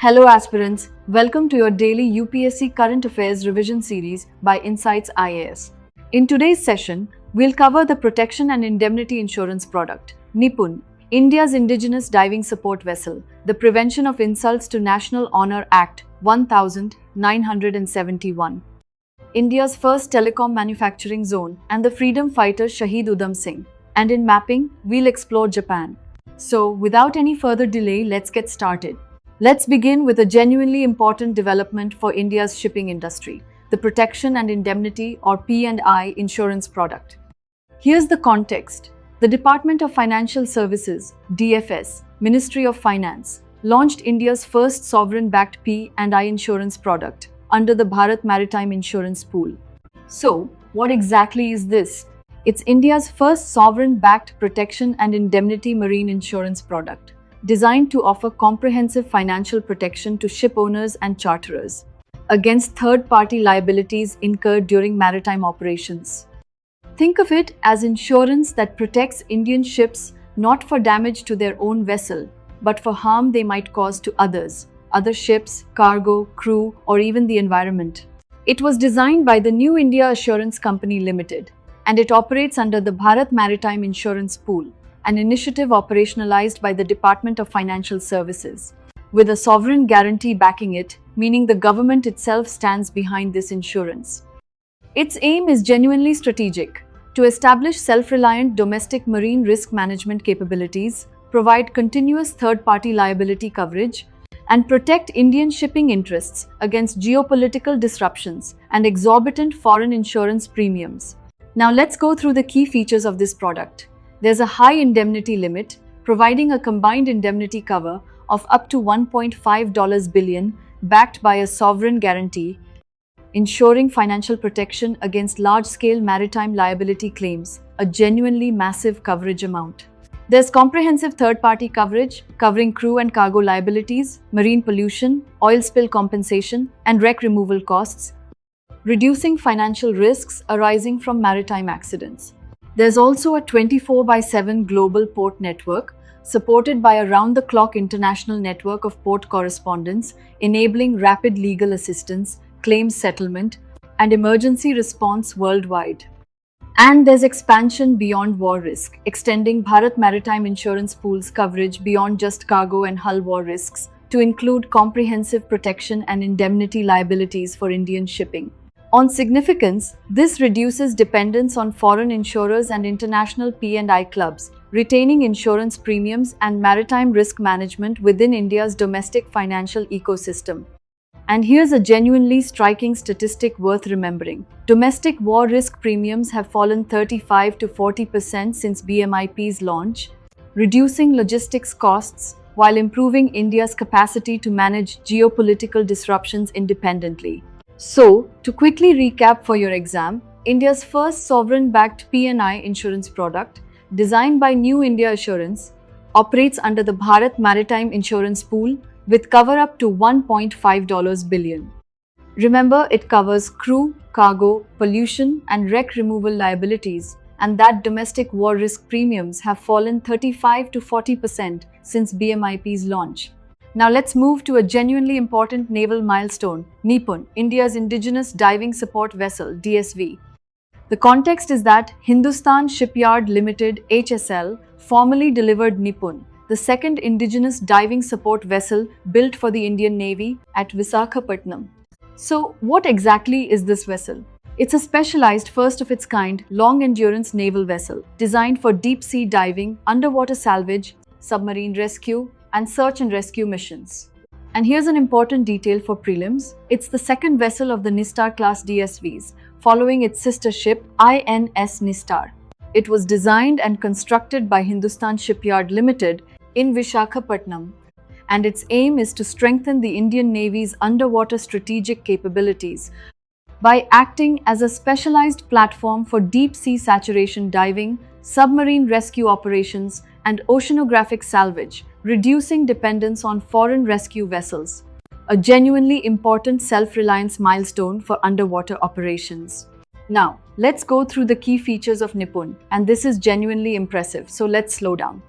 Hello aspirants, welcome to your daily UPSC Current Affairs Revision Series by Insights IAS. In today's session, we'll cover the protection and indemnity insurance product, Nipun, India's indigenous diving support vessel, the Prevention of Insults to National Honour Act 1971, India's first telecom manufacturing zone, and the freedom fighter Shaheed Udham Singh. And in mapping, we'll explore Japan. So, without any further delay, let's get started. Let's begin with a genuinely important development for India's shipping industry, the Protection and Indemnity or P&I insurance product. Here's the context. The Department of Financial Services, DFS, Ministry of Finance, launched India's first sovereign-backed P&I insurance product under the Bharat Maritime Insurance Pool. So, what exactly is this? It's India's first sovereign-backed protection and indemnity marine insurance product, designed to offer comprehensive financial protection to ship owners and charterers against third-party liabilities incurred during maritime operations. Think of it as insurance that protects Indian ships not for damage to their own vessel, but for harm they might cause to others, other ships, cargo, crew, or even the environment. It was designed by the New India Assurance Company Limited, and it operates under the Bharat Maritime Insurance Pool, an initiative operationalized by the Department of Financial Services, with a sovereign guarantee backing it, meaning the government itself stands behind this insurance. Its aim is genuinely strategic: to establish self-reliant domestic marine risk management capabilities, provide continuous third-party liability coverage, and protect Indian shipping interests against geopolitical disruptions and exorbitant foreign insurance premiums. Now let's go through the key features of this product. There's a high indemnity limit, providing a combined indemnity cover of up to $1.5 billion, backed by a sovereign guarantee, ensuring financial protection against large-scale maritime liability claims, a genuinely massive coverage amount. There's comprehensive third-party coverage, covering crew and cargo liabilities, marine pollution, oil spill compensation, and wreck removal costs, reducing financial risks arising from maritime accidents. There's also a 24/7 global port network, supported by a round-the-clock international network of port correspondents, enabling rapid legal assistance, claims settlement, and emergency response worldwide. And there's expansion beyond war risk, extending Bharat Maritime Insurance Pool's coverage beyond just cargo and hull war risks to include comprehensive protection and indemnity liabilities for Indian shipping. On significance, this reduces dependence on foreign insurers and international P&I clubs, retaining insurance premiums and maritime risk management within India's domestic financial ecosystem. And here's a genuinely striking statistic worth remembering. Domestic war risk premiums have fallen 35 to 40% since BMIP's launch, reducing logistics costs while improving India's capacity to manage geopolitical disruptions independently. So, to quickly recap for your exam, India's first sovereign-backed P&I insurance product, designed by New India Assurance, operates under the Bharat Maritime Insurance Pool with cover up to $1.5 billion. Remember, it covers crew, cargo, pollution, and wreck removal liabilities, and that domestic war risk premiums have fallen 35 to 40% since BMIP's launch. Now let's move to a genuinely important naval milestone, Nipun, India's indigenous diving support vessel, DSV. The context is that Hindustan Shipyard Limited, HSL, formally delivered Nipun, the second indigenous diving support vessel built for the Indian Navy at Visakhapatnam. So, what exactly is this vessel? It's a specialized, first-of-its-kind, long-endurance naval vessel designed for deep-sea diving, underwater salvage, submarine rescue, and search and rescue missions. And here's an important detail for prelims. It's the second vessel of the Nistar class DSVs, following its sister ship INS Nistar. It was designed and constructed by Hindustan Shipyard Limited in Visakhapatnam, and its aim is to strengthen the Indian Navy's underwater strategic capabilities by acting as a specialized platform for deep-sea saturation diving, submarine rescue operations, and oceanographic salvage, reducing dependence on foreign rescue vessels. A genuinely important self-reliance milestone for underwater operations. Now, let's go through the key features of Nipun, and this is genuinely impressive, so let's slow down.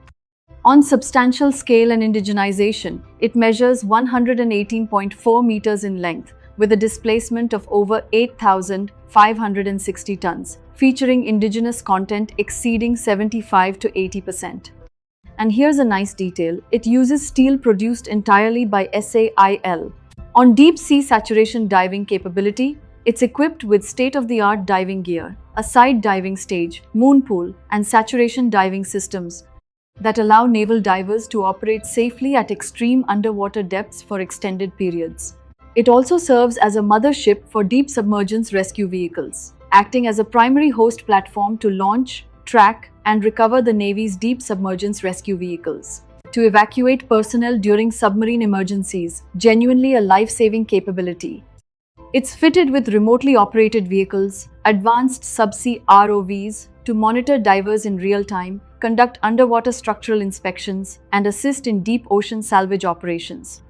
On substantial scale and indigenization, it measures 118.4 meters in length with a displacement of over 8,560 tons, featuring indigenous content exceeding 75 to 80%. And here's a nice detail, it uses steel produced entirely by SAIL. On deep sea saturation diving capability, it's equipped with state-of-the-art diving gear, a side diving stage, moon pool, and saturation diving systems that allow naval divers to operate safely at extreme underwater depths for extended periods. It also serves as a mothership for deep submergence rescue vehicles, acting as a primary host platform to launch, track, and recover the Navy's deep submergence rescue vehicles. To evacuate personnel during submarine emergencies, genuinely a life-saving capability. It's fitted with remotely operated vehicles, advanced subsea ROVs to monitor divers in real time, conduct underwater structural inspections, and assist in deep ocean salvage operations.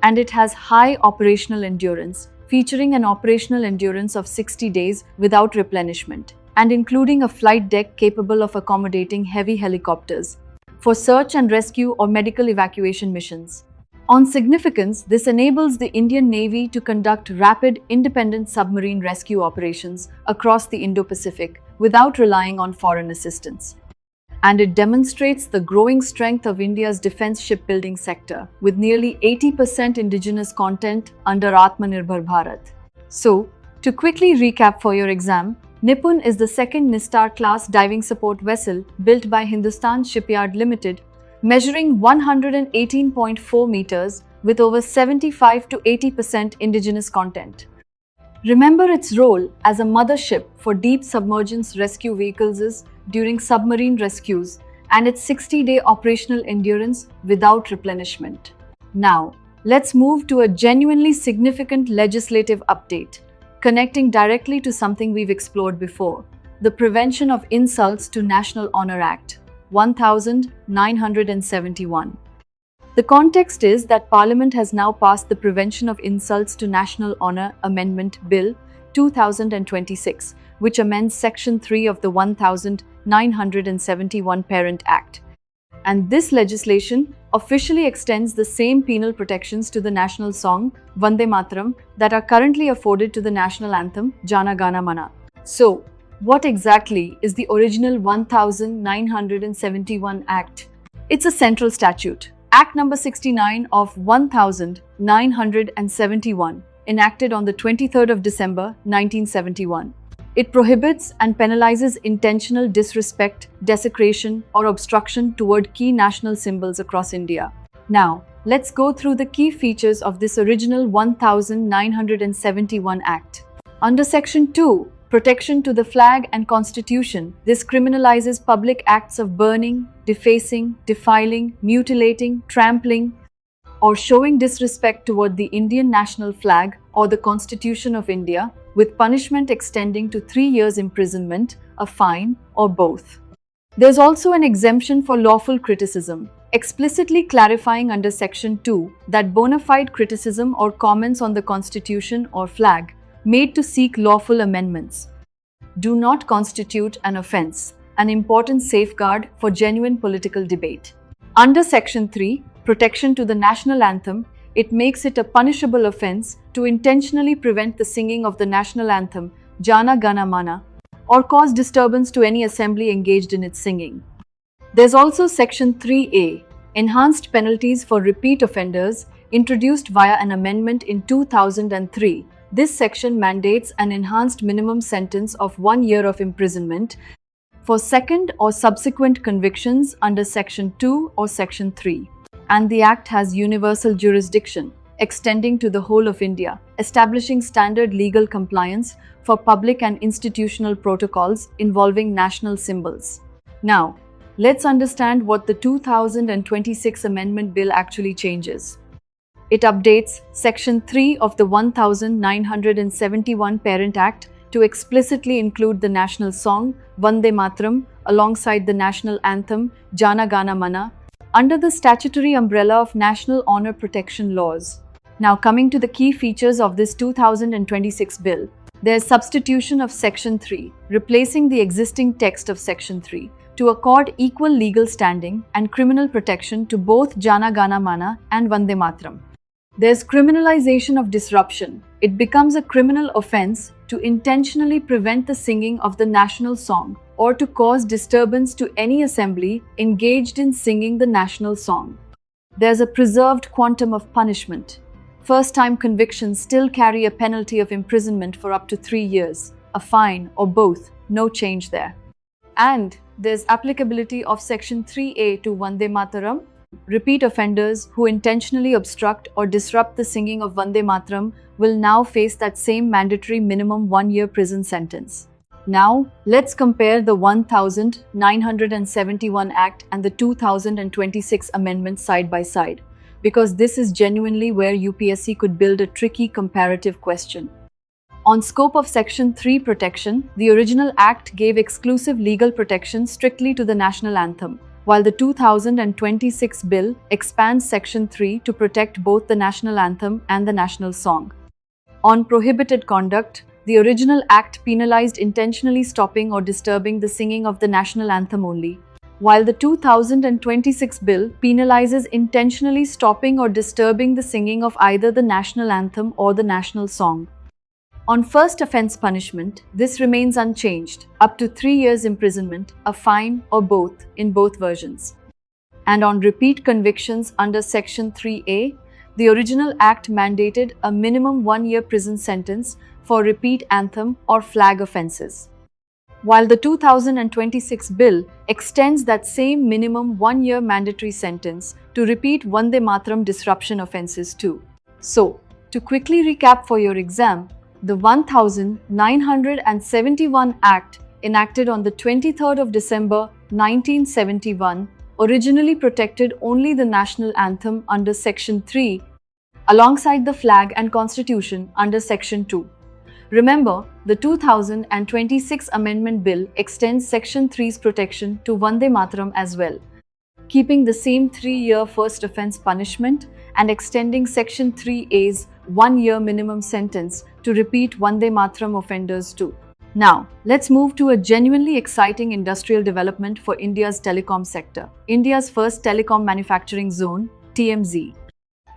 And it has high operational endurance, featuring an operational endurance of 60 days without replenishment, and including a flight deck capable of accommodating heavy helicopters for search and rescue or medical evacuation missions. On significance, this enables the Indian Navy to conduct rapid, independent submarine rescue operations across the Indo-Pacific without relying on foreign assistance. And it demonstrates the growing strength of India's defense shipbuilding sector, with nearly 80% indigenous content under Atmanirbhar Bharat. So, to quickly recap for your exam, Nipun is the second Nistar-class diving support vessel built by Hindustan Shipyard Limited, measuring 118.4 meters with over 75 to 80% indigenous content. Remember its role as a mothership for deep submergence rescue vehicles during submarine rescues and its 60-day operational endurance without replenishment. Now, let's move to a genuinely significant legislative update, connecting directly to something we've explored before, the Prevention of Insults to National Honor Act, 1971. The context is that Parliament has now passed the Prevention of Insults to National Honour Amendment Bill 2026, which amends Section 3 of the 1971 Parent Act. And this legislation officially extends the same penal protections to the national song, Vande Mataram, that are currently afforded to the national anthem, Jana Gana Mana. So, what exactly is the original 1971 Act? It's a central statute, Act number 69 of 1971, enacted on the 23rd of December 1971. It prohibits and penalizes intentional disrespect, desecration, or obstruction toward key national symbols across India. Now, let's go through the key features of this original 1971 Act. Under Section 2, Protection to the Flag and Constitution, this criminalizes public acts of burning, defacing, defiling, mutilating, trampling, or showing disrespect toward the Indian national flag or the Constitution of India, with punishment extending to 3 years imprisonment, a fine, or both. There's also an exemption for lawful criticism, explicitly clarifying under Section 2 that bona fide criticism or comments on the Constitution or flag made to seek lawful amendments do not constitute an offence, an important safeguard for genuine political debate. Under Section 3, Protection to the National Anthem, it makes it a punishable offence to intentionally prevent the singing of the national anthem, Jana Gana Mana, or cause disturbance to any assembly engaged in its singing. There's also Section 3A, Enhanced Penalties for Repeat Offenders, introduced via an amendment in 2003. This section mandates an enhanced minimum sentence of 1 year of imprisonment for second or subsequent convictions under Section 2 or Section 3. And the Act has universal jurisdiction, extending to the whole of India, establishing standard legal compliance for public and institutional protocols involving national symbols. Now, let's understand what the 2026 Amendment Bill actually changes. It updates Section 3 of the 1971 Parent Act to explicitly include the national song, Vande Mataram, alongside the national anthem, Jana Gana Mana, under the statutory umbrella of national honor protection laws. Now coming to the key features of this 2026 bill, there is substitution of Section 3, replacing the existing text of Section 3, to accord equal legal standing and criminal protection to both Jana Gana Mana and Vande Mataram. There's criminalization of disruption. It becomes a criminal offense to intentionally prevent the singing of the national song or to cause disturbance to any assembly engaged in singing the national song. There's a preserved quantum of punishment. First-time convictions still carry a penalty of imprisonment for up to 3 years, a fine or both, no change there. And there's applicability of Section 3A to Vande Mataram. Repeat offenders who intentionally obstruct or disrupt the singing of Vande Mataram will now face that same mandatory minimum 1-year prison sentence. Now, let's compare the 1971 Act and the 2026 amendment side by side, because this is genuinely where UPSC could build a tricky comparative question. On scope of Section 3 protection, the original Act gave exclusive legal protection strictly to the national anthem, while the 2026 bill expands Section 3 to protect both the national anthem and the national song. On prohibited conduct, the original Act penalized intentionally stopping or disturbing the singing of the national anthem only, while the 2026 bill penalizes intentionally stopping or disturbing the singing of either the national anthem or the national song. On first offense punishment, this remains unchanged, up to 3 years imprisonment, a fine, or both, in both versions. And on repeat convictions under Section 3A, the original Act mandated a minimum 1-year prison sentence for repeat anthem or flag offences, while the 2026 bill extends that same minimum 1-year mandatory sentence to repeat Vande Mataram disruption offences too. So, to quickly recap for your exam, the 1971 Act, enacted on the 23rd of December 1971, originally protected only the national anthem under Section 3, alongside the flag and constitution under Section 2. Remember, the 2026 Amendment Bill extends Section 3's protection to Vande Mataram as well, keeping the same 3-year first offence punishment and extending Section 3A's 1-year minimum sentence to repeat Vande Mataram offenders too. Now, let's move to a genuinely exciting industrial development for India's telecom sector, India's first Telecom Manufacturing Zone, TMZ.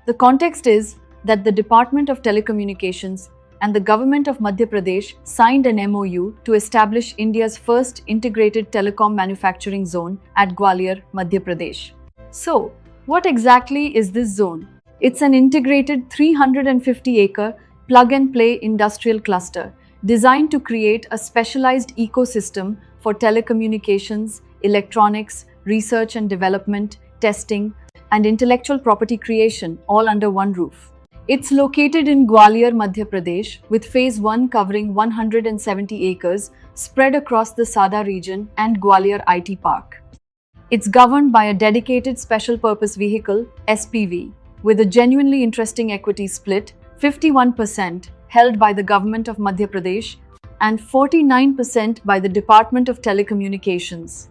The context is that the Department of Telecommunications and the Government of Madhya Pradesh signed an MOU to establish India's first integrated telecom manufacturing zone at Gwalior, Madhya Pradesh. So, what exactly is this zone? It's an integrated 350-acre plug-and-play industrial cluster designed to create a specialized ecosystem for telecommunications, electronics, research and development, testing, and intellectual property creation all under one roof. It's located in Gwalior, Madhya Pradesh, with Phase 1 covering 170 acres spread across the Sada region and Gwalior IT Park. It's governed by a dedicated Special Purpose Vehicle (SPV) with a genuinely interesting equity split, 51% held by the Government of Madhya Pradesh and 49% by the Department of Telecommunications.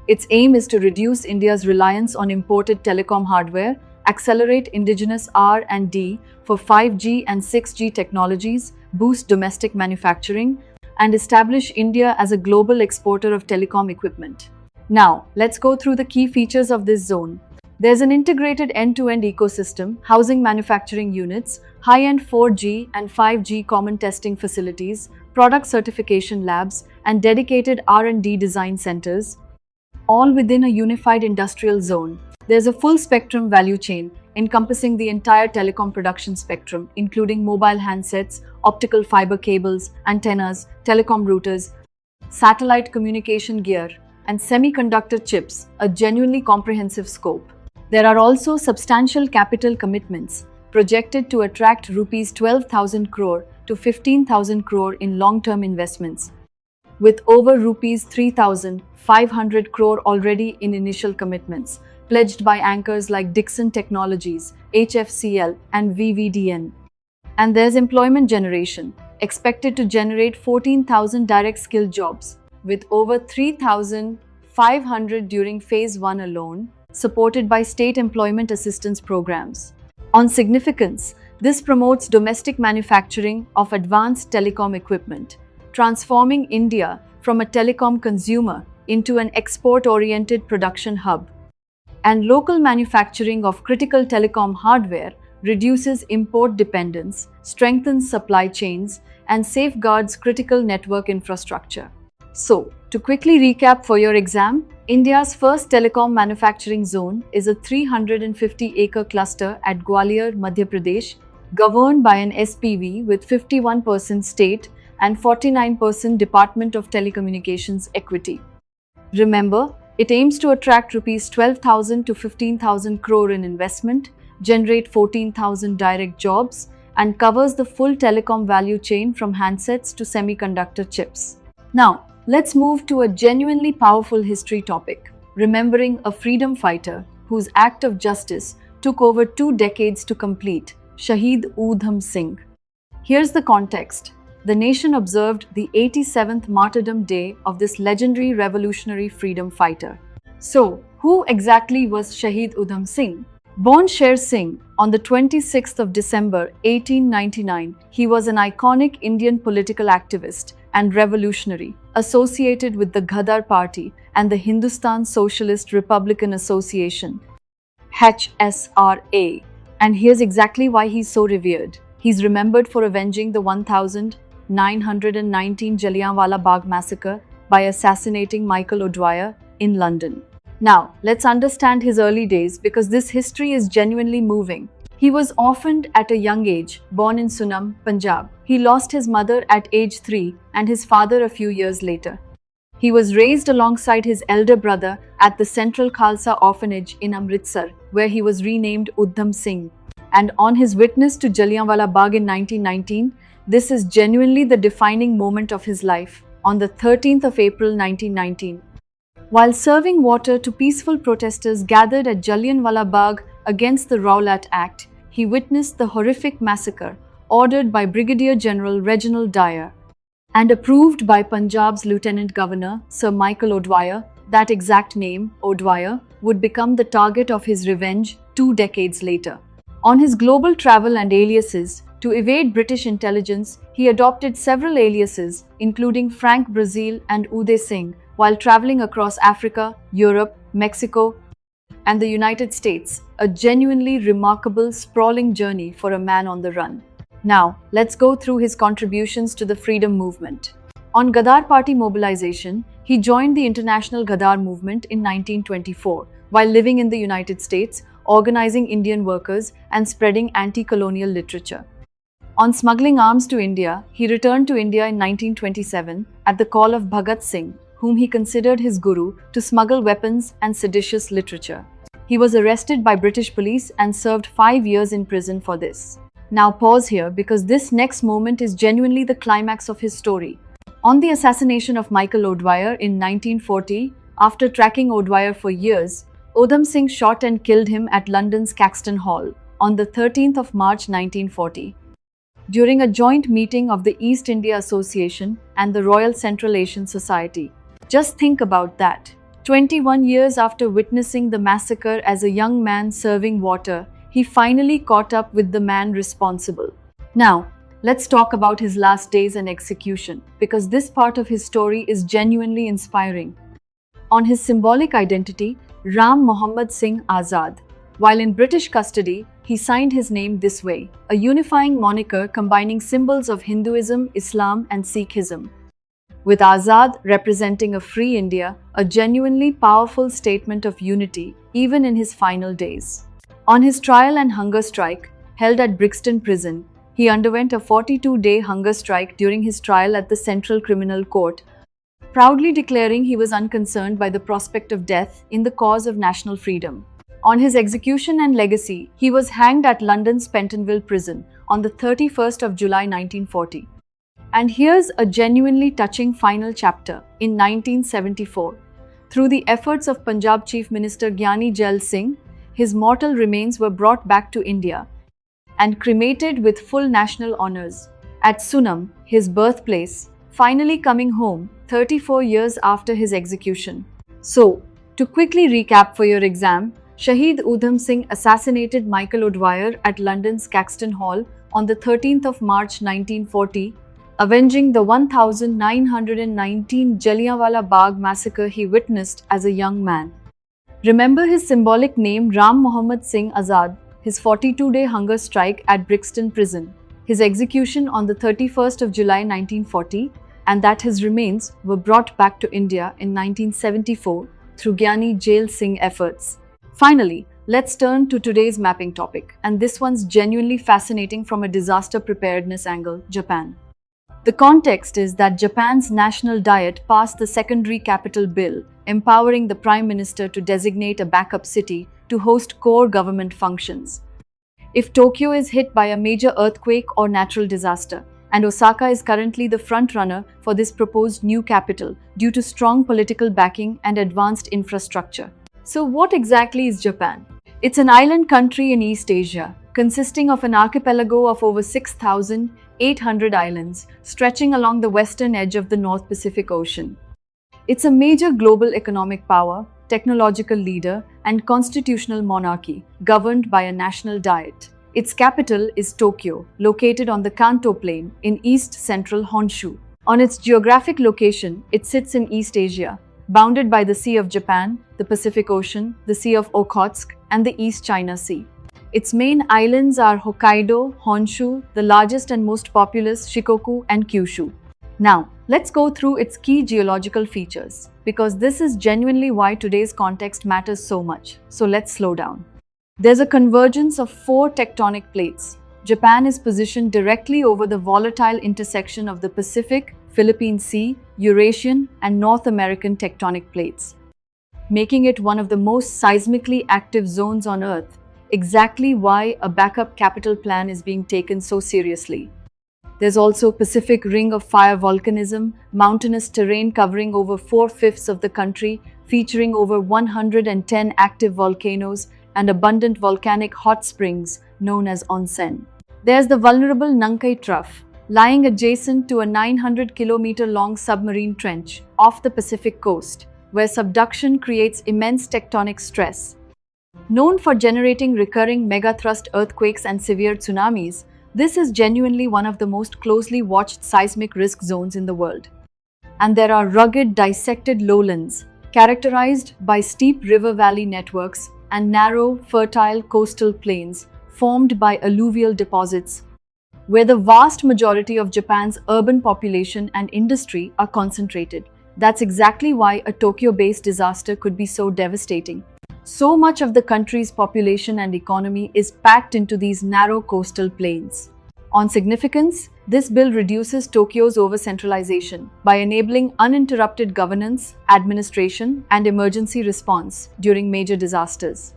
Its aim is to reduce India's reliance on imported telecom hardware, accelerate indigenous R&D for 5G and 6G technologies, boost domestic manufacturing, and establish India as a global exporter of telecom equipment. Now, let's go through the key features of this zone. There's an integrated end-to-end ecosystem housing manufacturing units, high-end 4G and 5G common testing facilities, product certification labs, and dedicated R&D design centers, all within a unified industrial zone. There's a full-spectrum value chain encompassing the entire telecom production spectrum, including mobile handsets, optical fiber cables, antennas, telecom routers, satellite communication gear, and semiconductor chips, a genuinely comprehensive scope. There are also substantial capital commitments projected to attract Rs 12,000 crore to 15,000 crore in long-term investments, with over Rs 3,500 crore already in initial commitments, pledged by anchors like Dixon Technologies, HFCL, and VVDN. And there's employment generation, expected to generate 14,000 direct skilled jobs, with over 3,500 during Phase 1 alone, supported by state employment assistance programs. On significance, this promotes domestic manufacturing of advanced telecom equipment, transforming India from a telecom consumer into an export-oriented production hub. And local manufacturing of critical telecom hardware reduces import dependence, strengthens supply chains, and safeguards critical network infrastructure. So, to quickly recap for your exam, India's first telecom manufacturing zone is a 350-acre cluster at Gwalior, Madhya Pradesh, governed by an SPV with 51% state and 49% Department of Telecommunications equity. Remember, it aims to attract Rs 12,000 to 15,000 crore in investment, generate 14,000 direct jobs, and covers the full telecom value chain from handsets to semiconductor chips. Now, let's move to a genuinely powerful history topic, remembering a freedom fighter whose act of justice took over 2 decades to complete, Shaheed Udham Singh. Here's the context. The nation observed the 87th Martyrdom Day of this legendary revolutionary freedom fighter. So, who exactly was Shaheed Udham Singh? Born Sher Singh on the 26th of December 1899, he was an iconic Indian political activist and revolutionary associated with the Ghadar Party and the Hindustan Socialist Republican Association (HSRA). And here's exactly why he's so revered. He's remembered for avenging the 1919 Jallianwala Bagh massacre by assassinating Michael O'Dwyer in London. Now, let's understand his early days because this history is genuinely moving. He was orphaned at a young age, born in Sunam, Punjab. He lost his mother at age 3 and his father a few years later. He was raised alongside his elder brother at the Central Khalsa Orphanage in Amritsar, where he was renamed Udham Singh. And on his witness to Jallianwala Bagh in 1919, this is genuinely the defining moment of his life. On the 13th of April 1919, while serving water to peaceful protesters gathered at Jallianwala Bagh against the Rowlatt Act, he witnessed the horrific massacre ordered by Brigadier General Reginald Dyer and approved by Punjab's Lieutenant Governor Sir Michael O'Dwyer. That exact name, O'Dwyer, would become the target of his revenge 2 decades later. On his global travel and aliases, to evade British intelligence, he adopted several aliases, including Frank Brazil and Uday Singh, while traveling across Africa, Europe, Mexico, and the United States, a genuinely remarkable, sprawling journey for a man on the run. Now, let's go through his contributions to the freedom movement. On Ghadar Party mobilization, he joined the International Ghadar movement in 1924, while living in the United States, organizing Indian workers and spreading anti-colonial literature. On smuggling arms to India, he returned to India in 1927 at the call of Bhagat Singh, whom he considered his guru, to smuggle weapons and seditious literature. He was arrested by British police and served 5 years in prison for this. Now pause here because this next moment is genuinely the climax of his story. On the assassination of Michael O'Dwyer in 1940, after tracking O'Dwyer for years, Udham Singh shot and killed him at London's Caxton Hall on the 13th of March 1940. During a joint meeting of the East India Association and the Royal Central Asian Society. Just think about that. 21 years after witnessing the massacre as a young man serving water, he finally caught up with the man responsible. Now, let's talk about his last days and execution, because this part of his story is genuinely inspiring. On his symbolic identity, Ram Mohammad Singh Azad. While in British custody, he signed his name this way, a unifying moniker combining symbols of Hinduism, Islam, and Sikhism. With Azad representing a free India, a genuinely powerful statement of unity, even in his final days. On his trial and hunger strike, held at Brixton Prison, he underwent a 42-day hunger strike during his trial at the Central Criminal Court, proudly declaring he was unconcerned by the prospect of death in the cause of national freedom. On his execution and legacy, he was hanged at London's Pentonville Prison on the 31st of July 1940. And here's a genuinely touching final chapter. In 1974, through the efforts of Punjab Chief Minister Gyani Jail Singh, his mortal remains were brought back to India and cremated with full national honours at Sunam, his birthplace, finally coming home 34 years after his execution. So, to quickly recap for your exam, Shaheed Udham Singh assassinated Michael O'Dwyer at London's Caxton Hall on the 13th of March 1940, avenging the 1919 Jallianwala Bagh massacre he witnessed as a young man. Remember his symbolic name Ram Mohammed Singh Azad, his 42-day hunger strike at Brixton Prison, his execution on the 31st of July 1940, and that his remains were brought back to India in 1974 through Gyani Jail Singh efforts. Finally, let's turn to today's mapping topic, and this one's genuinely fascinating from a disaster preparedness angle: Japan. The context is that Japan's national diet passed the Secondary Capital Bill, empowering the Prime Minister to designate a backup city to host core government functions. If Tokyo is hit by a major earthquake or natural disaster, and Osaka is currently the front-runner for this proposed new capital due to strong political backing and advanced infrastructure. So what exactly is Japan? It's an island country in East Asia, consisting of an archipelago of over 6,800 islands, stretching along the western edge of the North Pacific Ocean. It's a major global economic power, technological leader, and constitutional monarchy, governed by a national diet. Its capital is Tokyo, located on the Kanto Plain in east-central Honshu. On its geographic location, it sits in East Asia, bounded by the Sea of Japan, the Pacific Ocean, the Sea of Okhotsk, and the East China Sea. Its main islands are Hokkaido, Honshu, the largest and most populous Shikoku, and Kyushu. Now, let's go through its key geological features, because this is genuinely why today's context matters so much. So let's slow down. There's a convergence of 4 tectonic plates. Japan is positioned directly over the volatile intersection of the Pacific, Philippine Sea, Eurasian, and North American tectonic plates, making it one of the most seismically active zones on Earth, exactly why a backup capital plan is being taken so seriously. There's also Pacific Ring of Fire volcanism, mountainous terrain covering over 4/5 of the country, featuring over 110 active volcanoes and abundant volcanic hot springs known as onsen. There's the vulnerable Nankai Trough, lying adjacent to a 900-kilometer-long submarine trench off the Pacific coast, where subduction creates immense tectonic stress. Known for generating recurring megathrust earthquakes and severe tsunamis, this is genuinely one of the most closely watched seismic risk zones in the world. And there are rugged, dissected lowlands, characterized by steep river valley networks and narrow, fertile coastal plains formed by alluvial deposits, where the vast majority of Japan's urban population and industry are concentrated. That's exactly why a Tokyo-based disaster could be so devastating. So much of the country's population and economy is packed into these narrow coastal plains. On significance, this bill reduces Tokyo's over-centralization by enabling uninterrupted governance, administration, and emergency response during major disasters.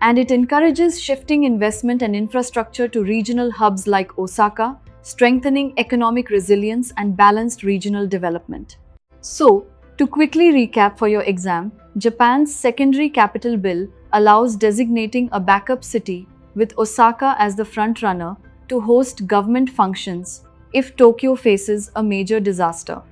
And it encourages shifting investment and infrastructure to regional hubs like Osaka, strengthening economic resilience and balanced regional development. So, to quickly recap for your exam, Japan's Secondary Capital Bill allows designating a backup city, with Osaka as the front-runner, to host government functions if Tokyo faces a major disaster.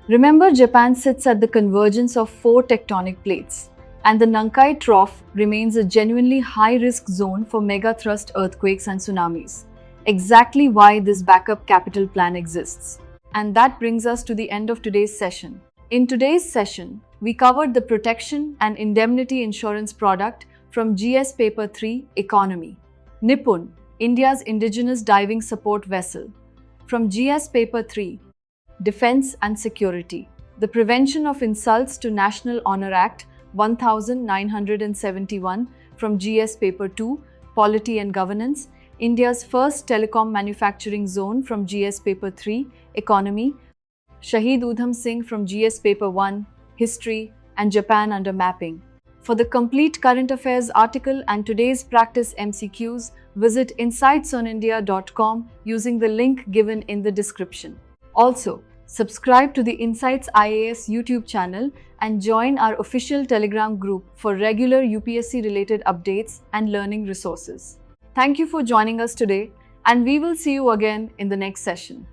Remember, Japan sits at the convergence of 4 tectonic plates, and the Nankai Trough remains a genuinely high-risk zone for megathrust earthquakes and tsunamis. Exactly why this backup capital plan exists. And that brings us to the end of today's session. In today's session, we covered the protection and indemnity insurance product from GS Paper 3 Economy. Nipun, India's indigenous diving support vessel. From GS Paper 3 Defense and Security. The Prevention of Insults to National Honor Act 1971 from GS Paper 2 Polity and Governance. India's first Telecom Manufacturing Zone from GS Paper 3 Economy. Shaheed Udham Singh from GS Paper 1 History, and Japan under Mapping. For the complete current affairs article and today's practice MCQs, visit insightsonindia.com using the link given in the description. Also, subscribe to the Insights IAS YouTube channel and join our official Telegram group for regular UPSC related updates and learning resources. Thank you for joining us today, and we will see you again in the next session.